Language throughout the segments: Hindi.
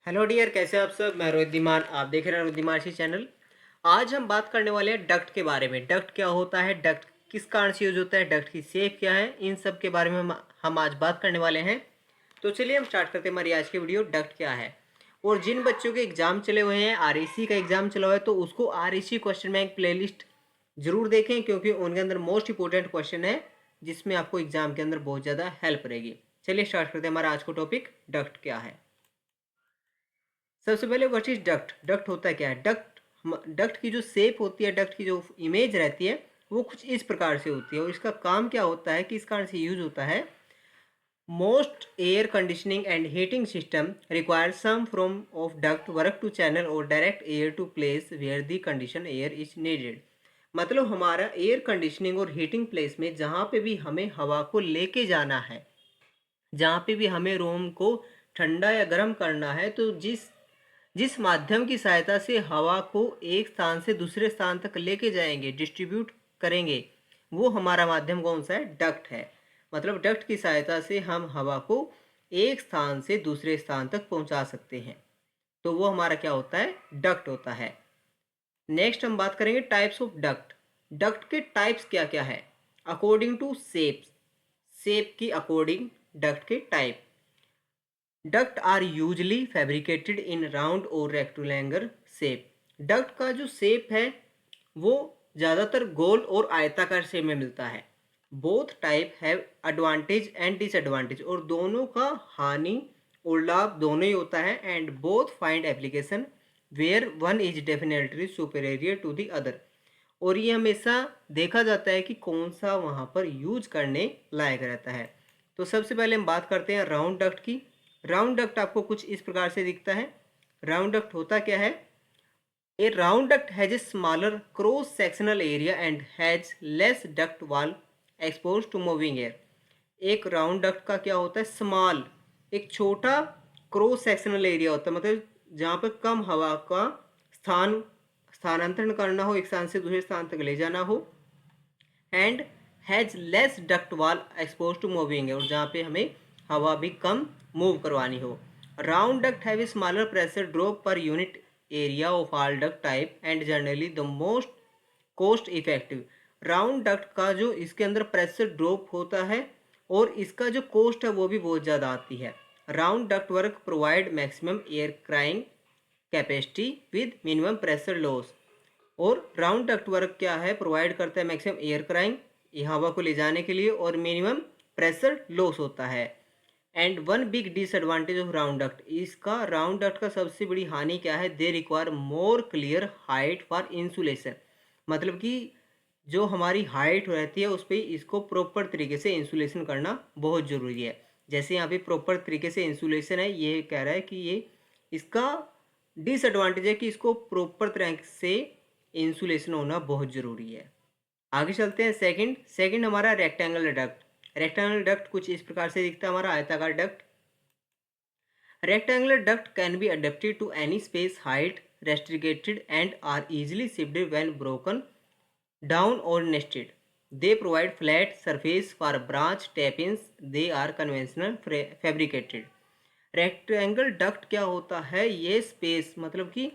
हेलो डियर, कैसे आप सब। मैं रोहित धीमान, आप देख रहे हैं रोहित धीमान चैनल। आज हम बात करने वाले हैं डक्ट के बारे में। डक्ट क्या होता है, डक्ट किस कारण से यूज होता है, डक्ट की शेप क्या है, इन सब के बारे में हम आज बात करने वाले हैं। तो चलिए हम स्टार्ट करते हैं हमारी आज की वीडियो। डक्ट क्या है, और जिन बच्चों के एग्जाम चले हुए हैं, आरएसी का एग्जाम चला हुआ है, तो उसको आरएसी क्वेश्चन बैंक प्लेलिस्ट जरूर देखें, क्योंकि उनके अंदर मोस्ट इंपोर्टेंट क्वेश्चन है जिसमें आपको एग्जाम के अंदर बहुत ज़्यादा हेल्प रहेगी। चलिए स्टार्ट करते हैं हमारा आज को टॉपिक, डक्ट क्या है। सबसे पहले व्हाट इज डक्ट। डक्ट होता है क्या है। डक्ट की जो शेप होती है, डक्ट की जो इमेज रहती है, वो कुछ इस प्रकार से होती है। और इसका काम क्या होता है, किस कारण से यूज होता है। Most air conditioning and heating system require some form of duct work to channel और direct air to place where the condition air is needed. मतलब हमारा एयर कंडीशनिंग और हीटिंग प्लेस में जहाँ पे भी हमें हवा को लेके जाना है, जहाँ पे भी हमें रूम को ठंडा या गर्म करना है, तो जिस जिस माध्यम की सहायता से हवा को एक स्थान से दूसरे स्थान तक लेके जाएंगे, डिस्ट्रीब्यूट करेंगे, वो हमारा माध्यम कौन सा है, डक्ट है। मतलब डक्ट की सहायता से हम हवा को एक स्थान से दूसरे स्थान तक पहुंचा सकते हैं, तो वो हमारा क्या होता है, डक्ट होता है। नेक्स्ट हम बात करेंगे टाइप्स ऑफ डक्ट। डक्ट के टाइप्स क्या क्या है। अकॉर्डिंग टू शेप्स, शेप की अकॉर्डिंग डक्ट के type. Duct are usually fabricated in round और रेक्टेंगुलर शेप। डक्ट का जो शेप है वो ज़्यादातर गोल और आयताकार शेप में मिलता है। Both type have advantage and disadvantage, और दोनों का हानि और लाभ दोनों ही होता है। And both find application where one is definitely superior to the other. और ये हमेशा देखा जाता है कि कौन सा वहाँ पर यूज करने लायक रहता है। तो सबसे पहले हम बात करते हैं राउंड डक्ट की। राउंड डक्ट आपको कुछ इस प्रकार से दिखता है। राउंड डक्ट होता क्या है। A round duct has a smaller cross sectional area and has less duct wall expose to moving air. एक राउंड डक्ट का क्या होता है, स्मॉल, एक छोटा क्रॉस सेक्शनल एरिया होता है, मतलब जहाँ पर कम हवा का स्थानांतरण करना हो, एक स्थान से दूसरे स्थान तक ले जाना हो। And has less duct wall expose to moving, और जहाँ पे हमें हवा भी कम मूव करवानी हो। Round duct have a smaller pressure drop per unit area of all duct type and generally the most cost effective. Round duct का जो इसके अंदर प्रेशर ड्रॉप होता है और इसका जो कॉस्ट है वो भी बहुत ज़्यादा आती है। Round duct work provide maximum air crying capacity with minimum pressure loss. और राउंड डक्ट वर्क क्या है, प्रोवाइड करता है मैक्सिमम एयर क्राइंग, हवा को ले जाने के लिए, और मिनिमम प्रेशर लॉस होता है। And one big disadvantage of round duct, इसका राउंड डक्ट का सबसे बड़ी हानि क्या है, they require more clear height for insulation. मतलब कि जो हमारी हाइट रहती है उस पर इसको प्रॉपर तरीके से इंसुलेशन करना बहुत ज़रूरी है। जैसे यहाँ पे प्रॉपर तरीके से इंसुलेशन है, ये कह रहा है कि ये इसका डिसएडवांटेज है कि इसको प्रॉपर तरह से इंसुलेशन होना बहुत ज़रूरी है। आगे चलते हैं। सेकंड हमारा रेक्टेंगुलर डक्ट। रेक्टेंगुलर डक्ट कुछ इस प्रकार से दिखता है हमारा आयताकार डक्ट। Rectangular duct can be adapted to any space height restricted and are easily shifted when broken down or nested. They provide flat surface for branch tap-ins. They are conventional fabricated. Rectangle duct क्या होता है, ये स्पेस मतलब कि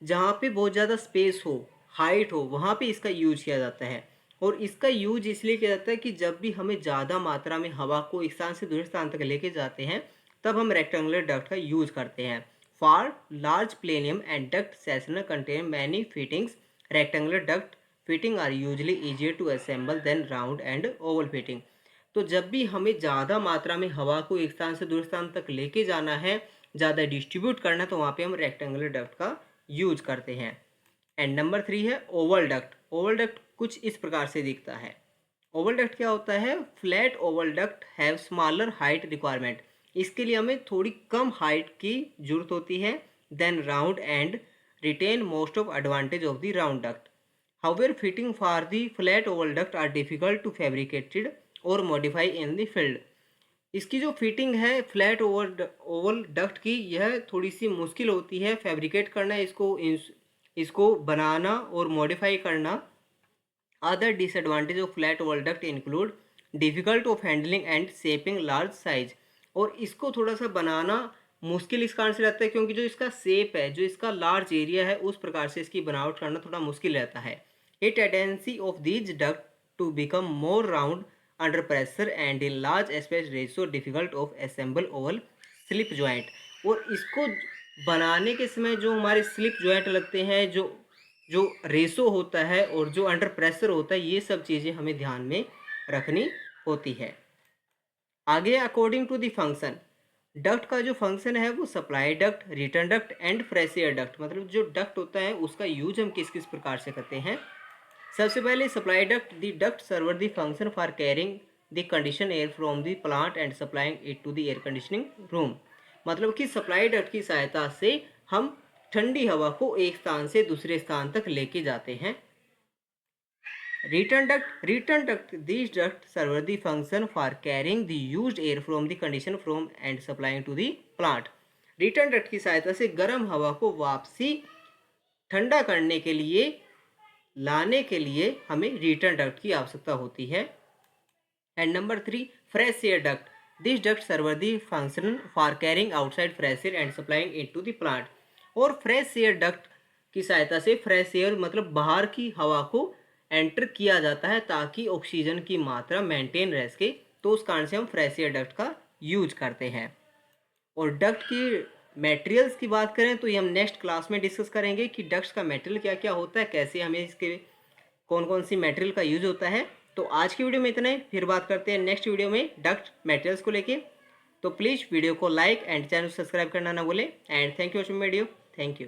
जहाँ पे बहुत ज़्यादा स्पेस हो, हाइट हो, वहाँ पे इसका यूज किया जाता है। और इसका यूज इसलिए किया जाता है कि जब भी हमें ज़्यादा मात्रा में हवा को एक स्थान से दूसरे स्थान तक लेके जाते हैं, तब हम रेक्टेंगुलर डक्ट का यूज करते हैं। For large plenum and duct सेशनर contain many fittings, rectangular duct fitting are usually easier to assemble than round and oval fitting. तो जब भी हमें ज़्यादा मात्रा में हवा को एक स्थान से दूसरे स्थान तक लेके जाना है, ज़्यादा डिस्ट्रीब्यूट करना है, तो वहाँ पे हम रेक्टेंगुलर डक्ट का यूज करते हैं। एंड नंबर 3 है ओवल डक्ट। ओवल डक्ट कुछ इस प्रकार से दिखता है। ओवल डक्ट क्या होता है, flat oval duct have smaller height requirement. इसके लिए हमें थोड़ी कम हाइट की जरूरत होती है then round and retain most of advantage of the round duct. However fitting for the flat oval duct are difficult to fabricated और मॉडिफाई इन द फील्ड। इसकी जो फिटिंग है फ्लैट ओवल डक्ट की, यह थोड़ी सी मुश्किल होती है फैब्रिकेट करना, इसको बनाना और मॉडिफाई करना। Other disadvantage of flat oval duct include difficult of handling and shaping large size. और इसको थोड़ा सा बनाना मुश्किल इस कारण से रहता है क्योंकि जो इसका शेप है, जो इसका लार्ज एरिया है, उस प्रकार से इसकी बनावट करना थोड़ा मुश्किल रहता है। A tendency of these duct to become more round under pressure and in large space ratio difficult of assemble oval slip joint. और इसको बनाने के समय जो हमारे स्लिप जॉइंट लगते हैं, जो जो रेशो होता है और जो अंडर प्रेशर होता है, ये सब चीज़ें हमें ध्यान में रखनी होती है। आगे according to the function, duct का जो फंक्शन है वो supply duct, return duct and fresh air duct, मतलब जो डक्ट होता है उसका यूज हम किस किस प्रकार से करते हैं। सबसे पहले supply duct, the duct server the function for carrying the condition air from the plant and supplying it to the air conditioning room. मतलब कि सप्लाई डक्ट की सहायता से हम ठंडी हवा को एक स्थान से दूसरे स्थान तक लेके जाते हैं। Return duct, these ducts serve the function for carrying the used air from the conditioner room and supplying to the plant. Return duct की सहायता से गर्म हवा को वापसी ठंडा करने के लिए, लाने के लिए हमें रिटर्न डक्ट की आवश्यकता होती है। And number 3, fresh air duct, this duct serve the function for carrying outside fresh air and supplying it to the plant. और फ्रेश एयर डक्ट की सहायता से फ्रेश एयर मतलब बाहर की हवा को एंटर किया जाता है ताकि ऑक्सीजन की मात्रा मेंटेन रह सके, तो उस कारण से हम फ्रेश एयर डक्ट का यूज करते हैं। और डक्ट की मटेरियल्स की बात करें तो ये हम नेक्स्ट क्लास में डिस्कस करेंगे कि डक्ट्स का मटेरियल क्या क्या होता है, कैसे हमें इसके कौन कौन सी मटेरियल का यूज होता है। तो आज की वीडियो में इतना ही, फिर बात करते हैं नेक्स्ट वीडियो में डक्ट मटेरियल्स को लेके। तो प्लीज़ वीडियो को लाइक एंड चैनल सब्सक्राइब करना ना भूलें। And thank you for video. Thank you.